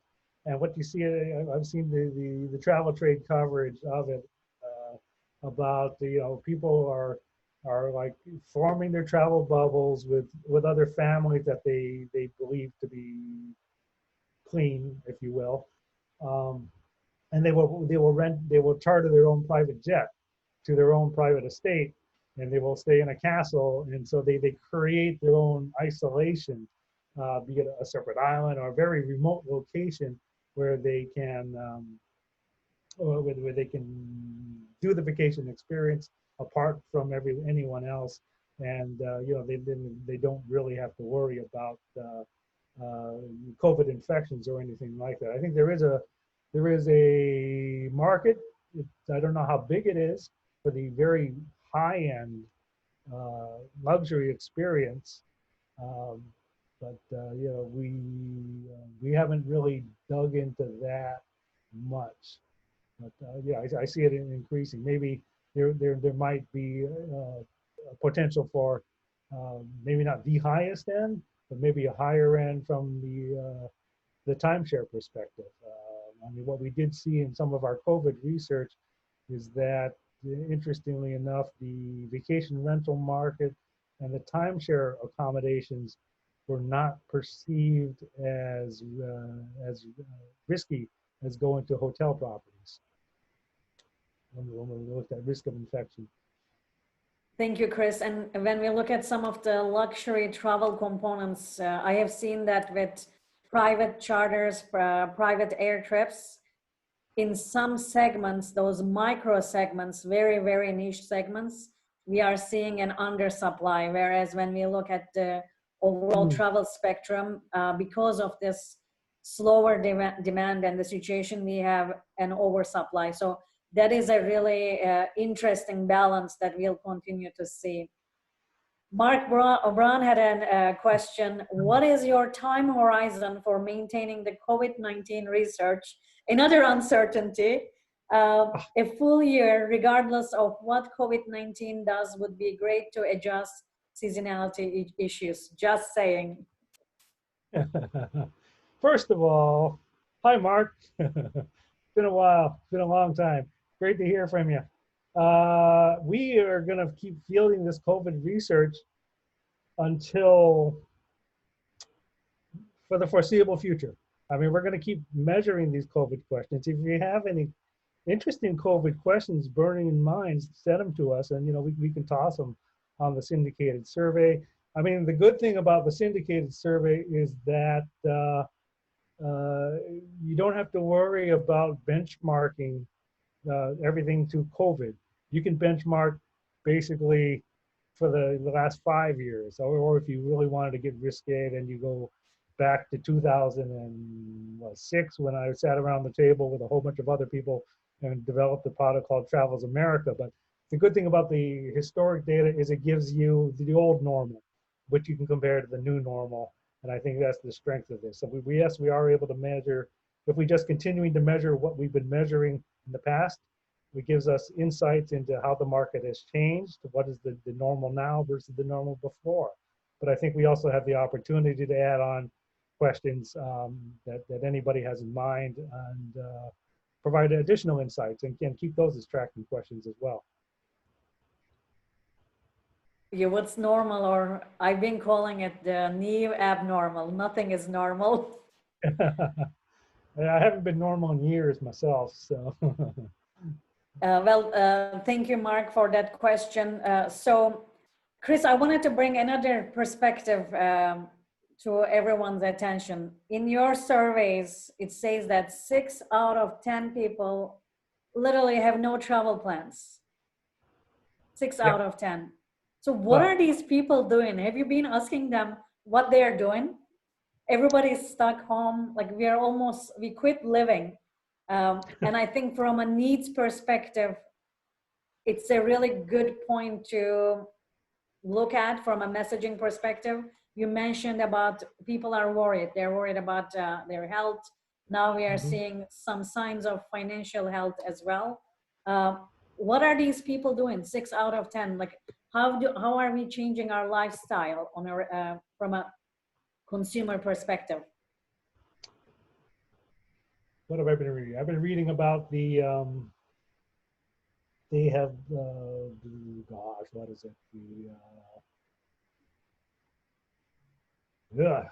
[SPEAKER 1] And what you see, I've seen the travel trade coverage of it about the, people are like forming their travel bubbles with other families that they believe to be clean, if you will. Um, and they will charter their own private jet to their own private estate, and they will stay in a castle, and so they create their own isolation, be it a separate island or a very remote location where they can where they can do the vacation experience apart from anyone else, and they don't really have to worry about uh, COVID infections or anything like that. I think there is a market. I don't know how big it is for the very high end luxury experience, um, but we haven't really dug into that much. But yeah, I see it increasing. Maybe there might be a potential for maybe not the highest end, but maybe a higher end from the timeshare perspective. I mean, what we did see in some of our COVID research is that, interestingly enough, the vacation rental market and the timeshare accommodations were not perceived as risky as going to hotel properties when we looked at risk of infection.
[SPEAKER 2] Thank you, Chris. And when we look at some of the luxury travel components, I have seen that with private charters, private air trips, in some segments, those micro segments, very, very niche segments, we are seeing an undersupply. Whereas when we look at the overall travel spectrum, because of this slower demand and the situation, we have an oversupply. So that is a really interesting balance that we'll continue to see. Mark Brown had a question. What is your time horizon for maintaining the COVID-19 research? Another uncertainty. A full year, regardless of what COVID-19 does, would be great to adjust seasonality issues. Just saying.
[SPEAKER 1] First of all, hi, Mark. Been a while. Been a long time. Great to hear from you. We are going to keep fielding this COVID research until for the foreseeable future. I mean, we're going to keep measuring these COVID questions. If you have any interesting COVID questions burning in minds, send them to us, and we can toss them on the syndicated survey. I mean, the good thing about the syndicated survey is that you don't have to worry about benchmarking everything to COVID. You can benchmark basically for the last 5 years, or if you really wanted to get risque, then you go back to 2006 when I sat around the table with a whole bunch of other people and developed a product called Travels America. But the good thing about the historic data is it gives you the old normal, which you can compare to the new normal. And I think that's the strength of this. So yes, we are able to measure. If we just continuing to measure what we've been measuring in the past, it gives us insights into how the market has changed, what is the normal now versus the normal before. But I think we also have the opportunity to add on questions that anybody has in mind and provide additional insights, and can keep those as tracking questions as well.
[SPEAKER 2] Yeah, what's normal, or I've been calling it the new abnormal. Nothing is normal.
[SPEAKER 1] I haven't been normal in years myself, so.
[SPEAKER 2] Thank you, Mark, for that question. So, Chris, I wanted to bring another perspective to everyone's attention. In your surveys, it says that 6 out of 10 people literally have no travel plans. 6 out of 10. So what are these people doing? Have you been asking them what they're doing? Everybody's stuck home. Like we quit living. And I think from a needs perspective, it's a really good point to look at from a messaging perspective. You mentioned about people are worried. They're worried about their health. Now we are
[SPEAKER 1] Mhm.
[SPEAKER 2] seeing some signs of financial health as well. Uh, what are these people doing? 6 out of 10. Like, how are we changing our lifestyle on a from a consumer perspective?
[SPEAKER 1] What have I been reading? I've been reading about they have, gosh, what is it?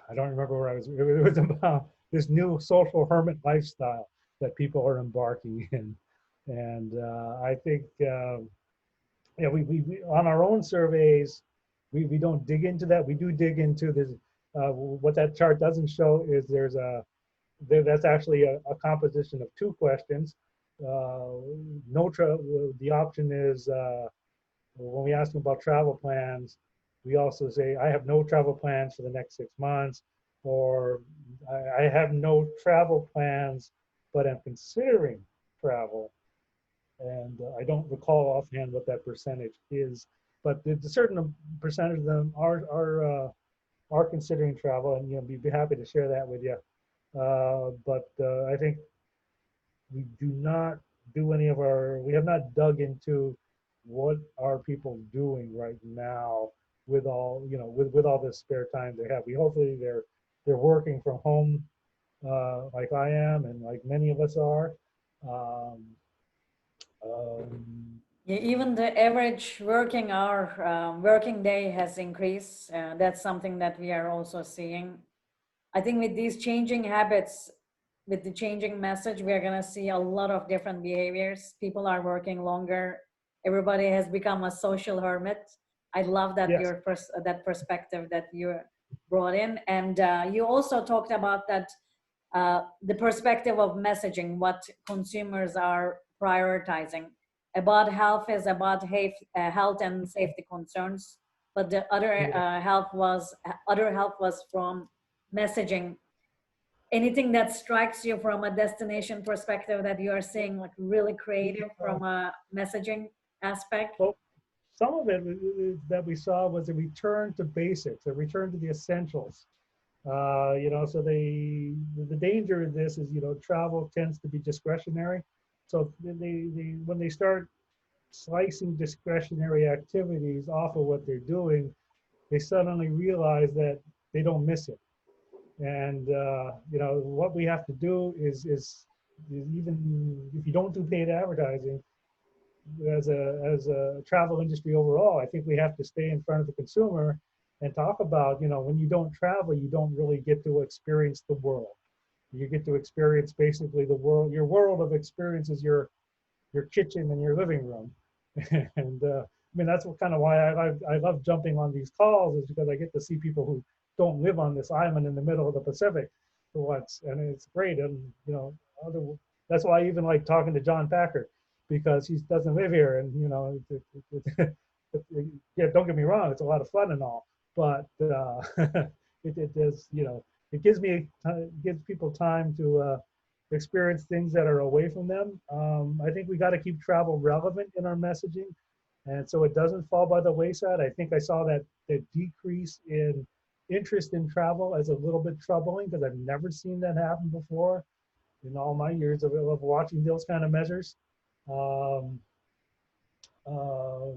[SPEAKER 1] I don't remember where I was. It was about this new social hermit lifestyle that people are embarking in. And I think, yeah, we on our own surveys, we don't dig into that. We do dig into this. What that chart doesn't show is that's actually a composition of two questions. No, the option is when we ask them about travel plans, we also say, I have no travel plans for the next 6 months, or I have no travel plans, but I'm considering travel. And I don't recall offhand what that percentage is, but the certain percentage of them are considering travel, and be happy to share that with you. But I think we do not do any of our, we have not dug into what are people doing right now with all, with all this spare time they have. We hopefully they're working from home, like I am and like many of us are. Um, um,
[SPEAKER 2] Yeah, even the average working day has increased. That's something that we are also seeing. I think with these changing habits, with the changing message, we are going to see a lot of different behaviors. People are working longer. Everybody has become a social hermit. I love that
[SPEAKER 1] yes,
[SPEAKER 2] that perspective that you brought in, and you also talked about that the perspective of messaging, what consumers are prioritizing. About health is about health and safety concerns, but the
[SPEAKER 1] yeah.
[SPEAKER 2] other health was from messaging. Anything that strikes you from a destination perspective that you are seeing like really creative from a messaging aspect?
[SPEAKER 1] Well, some of it that we saw was a return to basics, a return to the essentials. So the danger in this is, travel tends to be discretionary. So when they start slicing discretionary activities off of what they're doing, they suddenly realize that they don't miss it. And what we have to do is even if you don't do paid advertising, as a travel industry overall, I think we have to stay in front of the consumer and talk about, when you don't travel, you don't really get to experience the world. You get to experience basically the world. Your world of experience is your kitchen and your living room. And I mean, that's what kind of why I love jumping on these calls, is because I get to see people who don't live on this island in the middle of the Pacific for once, and it's great. And other, that's why I even like talking to John Packer, because he doesn't live here, and yeah, don't get me wrong, it's a lot of fun and all, but it does, it gives people time to experience things that are away from them. I think we got to keep travel relevant in our messaging, and so it doesn't fall by the wayside. I think I saw that decrease in interest in travel as a little bit troubling, because I've never seen that happen before in all my years of watching those kind of measures. Um, uh,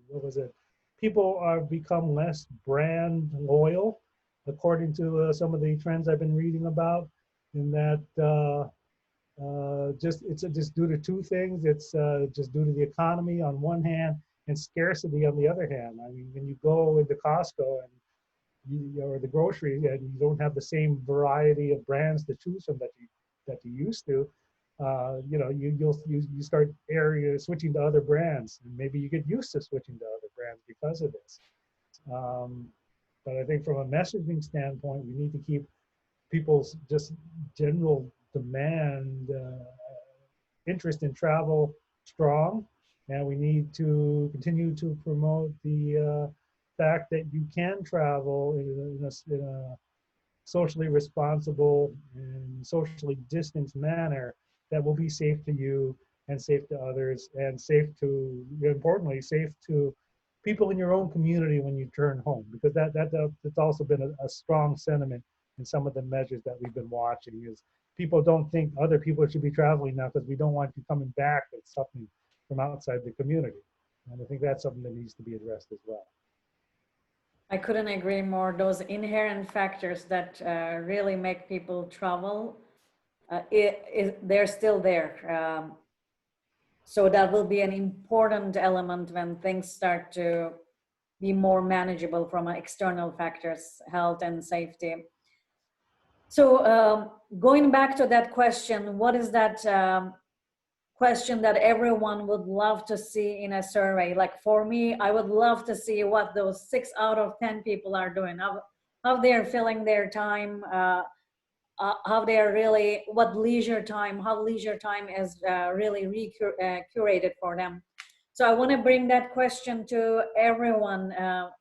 [SPEAKER 1] what was it? People are become less brand loyal, according to some of the trends I've been reading about. In that, just due to two things. It's just due to the economy on one hand and scarcity on the other hand. I mean, when you go into Costco and or the grocery, and you don't have the same variety of brands to choose from that you used to, you start area switching to other brands, and maybe you get used to switching to other brands because of this. Um, but I think from a messaging standpoint, we need to keep people's just general demand, interest in travel strong, and we need to continue to promote the fact that you can travel in a socially responsible and socially distanced manner that will be safe to you and safe to others, and safe to, importantly, safe to people in your own community when you turn home, because that's also been a strong sentiment in some of the measures that we've been watching is people don't think other people should be traveling now because we don't want you coming back with something from outside the community. And I think that's something that needs to be addressed as well.
[SPEAKER 2] I couldn't agree more. Those inherent factors that really make people travel, they're still there. So that will be an important element when things start to be more manageable from external factors, health and safety. So going back to that question, what is that question that everyone would love to see in a survey? Like for me, I would love to see what those 6 out of 10 people are doing, how they're filling their time, how they're really, what leisure time, how leisure time is really curated for them. So I want to bring that question to everyone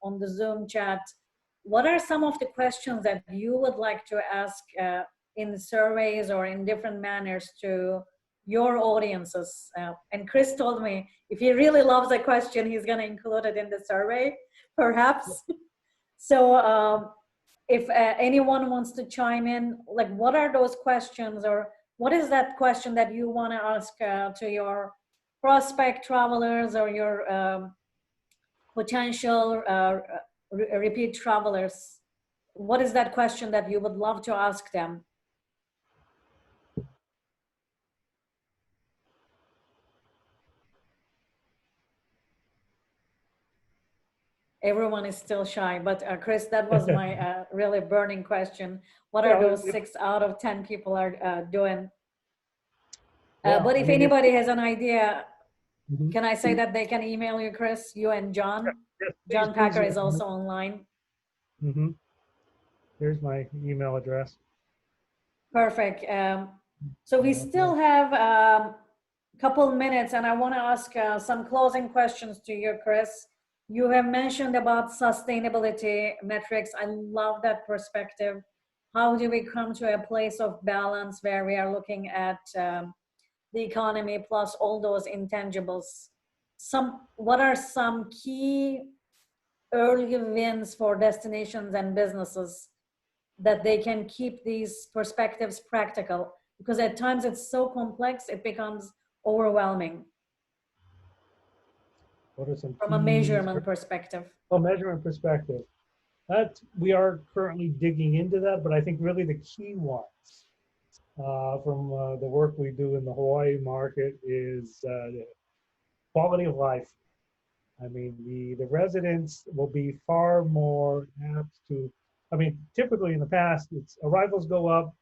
[SPEAKER 2] on the Zoom chat. What are some of the questions that you would like to ask in surveys or in different manners to your audiences? And Chris told me if he really loves a question, he's going to include it in the survey, perhaps. So if anyone wants to chime in, like what are those questions, or what is that question that you want to ask to your prospect travelers or your potential repeat travelers? What is that question that you would love to ask them? Everyone is still shy, but Chris, that was my really burning question. What are those 6 out of 10 people are doing? But if anybody has an idea, can I say that they can email you, Chris, you and John? John Packer is also online.
[SPEAKER 1] Here's my email address.
[SPEAKER 2] Perfect. So we still have a couple minutes, and I want to ask some closing questions to you, Chris. You have mentioned about sustainability metrics. I love that perspective. How do we come to a place of balance where we are looking at the economy plus all those intangibles? What are some key early wins for destinations and businesses that they can keep these perspectives practical? Because at times it's so complex, it becomes overwhelming.
[SPEAKER 1] What are some
[SPEAKER 2] from a measurement perspective?
[SPEAKER 1] Oh, measurement perspective. That we are currently digging into that, but I think really the key ones from the work we do in the Hawaii market is quality of life. I mean, the residents will be far more apt to, I mean, typically in the past, it's arrivals go up,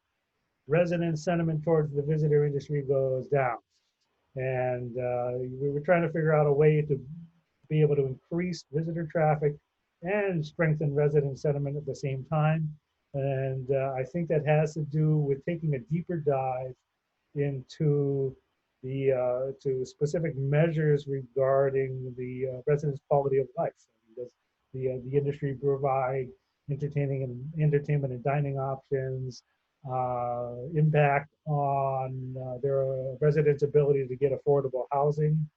[SPEAKER 1] resident sentiment towards the visitor industry goes down. And we were trying to figure out a way to be able to increase visitor traffic and strengthen resident sentiment at the same time. And I think that has to do with taking a deeper dive into the to specific measures regarding the residents' quality of life. Does the industry provide entertainment and dining options, impact on their residents' ability to get affordable housing,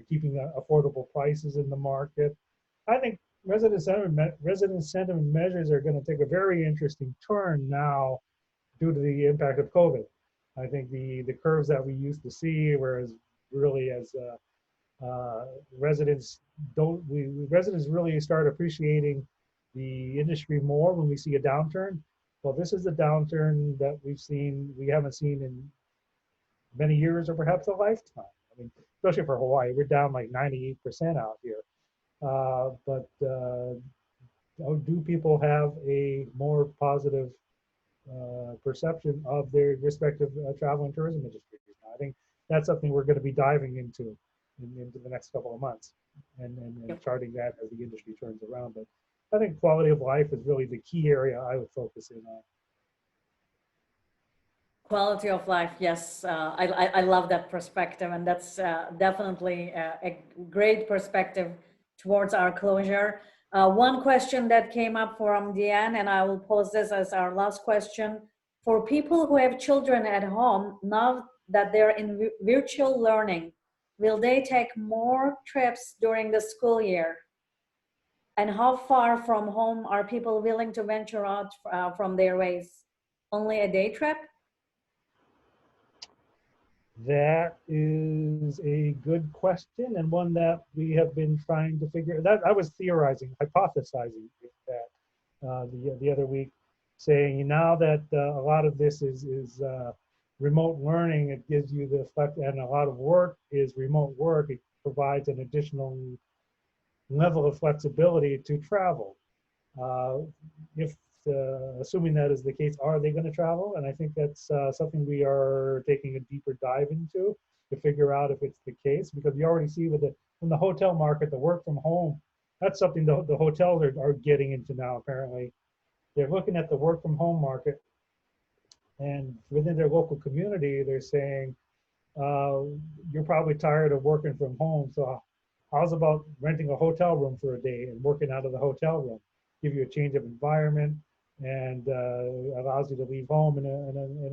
[SPEAKER 1] keeping affordable prices in the market? I think resident sentiment measures are going to take a very interesting turn now due to the impact of COVID. I think the curves that we used to see, whereas really as residents residents really start appreciating the industry more when we see a downturn. Well, this is a downturn that we haven't seen in many years or perhaps a lifetime. I mean, especially for Hawaii, we're down like 98% out here. But do people have a more positive perception of their respective travel and tourism industries? I think that's something we're going to be diving into the next couple of months and charting that as the industry turns around. But I think quality of life is really the key area I would focus in on.
[SPEAKER 2] Quality of life, yes. I love that perspective, and that's definitely a great perspective towards our closure. One question that came up from Deanne, and I will pose this as our last question. For people who have children at home, now that they're in virtual learning, will they take more trips during the school year? And how far from home are people willing to venture out from their ways? Only a day trip?
[SPEAKER 1] That is a good question, and one that we have been trying to figure. That I was theorizing, hypothesizing that the other week, saying now that a lot of this is remote learning, it gives you the flex, and a lot of work is remote work. It provides an additional level of flexibility to travel. If assuming that is the case, are they going to travel? And I think that's something we are taking a deeper dive into to figure out if it's the case, because you already see with in the hotel market, the work from home, that's something the hotels are getting into now. Apparently, they're looking at the work from home market, and within their local community, they're saying, you're probably tired of working from home, so how's about renting a hotel room for a day and working out of the hotel room? Give you a change of environment, and allows you to leave home in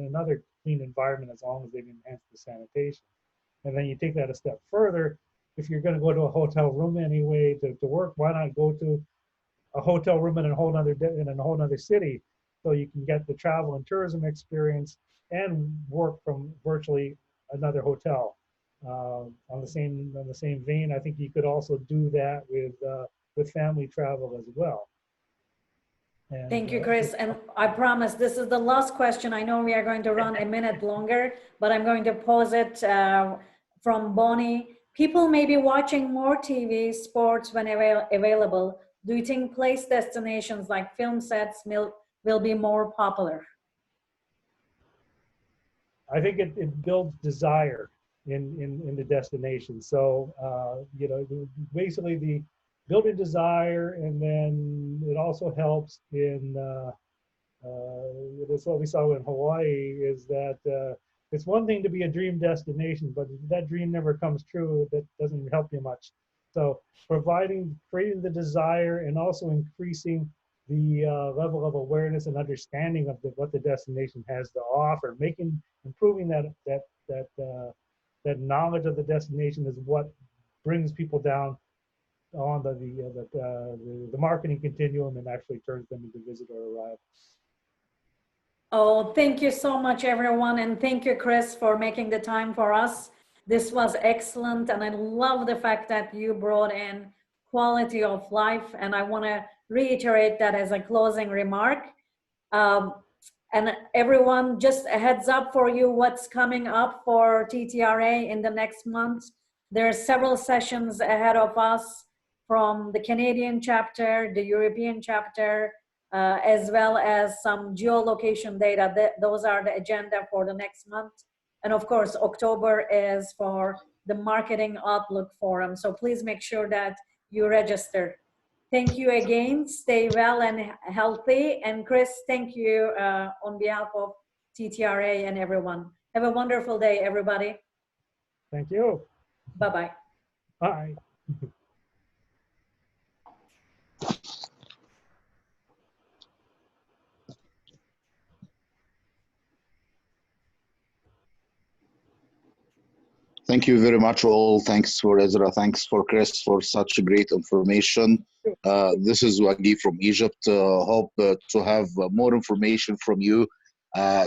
[SPEAKER 1] another clean environment, as long as they've enhanced the sanitation. And then you take that a step further. If you're going to go to a hotel room anyway to work, why not go to a hotel room in a whole other city, so you can get the travel and tourism experience and work from virtually another hotel. On the same vein, I think you could also do that with family travel as well. And,
[SPEAKER 2] Thank you, Chris. And I promise this is the last question. I know we are going to run a minute longer, but I'm going to pose it from Bonnie. People may be watching more TV, sports when available. Do you think place destinations like film sets will be more popular?
[SPEAKER 1] I think it builds desire in the destination. So, basically the building desire, and then it also helps in, that's what we saw in Hawaii, is that it's one thing to be a dream destination, but if that dream never comes true, that doesn't help you much. So creating the desire, and also increasing the level of awareness and understanding of what the destination has to offer, improving that knowledge of the destination is what brings people down on the marketing continuum and actually turns them into visitor arrival.
[SPEAKER 2] Oh, thank you so much, everyone. And thank you, Chris, for making the time for us. This was excellent. And I love the fact that you brought in quality of life. And I want to reiterate that as a closing remark. And everyone, just a heads up for you what's coming up for TTRA in the next month. There are several sessions ahead of us from the Canadian chapter, the European chapter, as well as some geolocation data. Those are the agenda for the next month. And of course, October is for the Marketing Outlook Forum. So please make sure that you register. Thank you again. Stay well and healthy. And Chris, thank you on behalf of TTRA and everyone. Have a wonderful day, everybody.
[SPEAKER 1] Thank you.
[SPEAKER 2] Bye-bye.
[SPEAKER 1] Bye.
[SPEAKER 3] Thank you very much, all. Thanks for Ezra. Thanks for Chris for such great information. This is Wagi from Egypt. Hope to have more information from you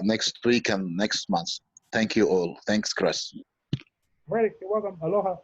[SPEAKER 3] next week and next month. Thank you all. Thanks, Chris.
[SPEAKER 1] Right. You're welcome. Aloha.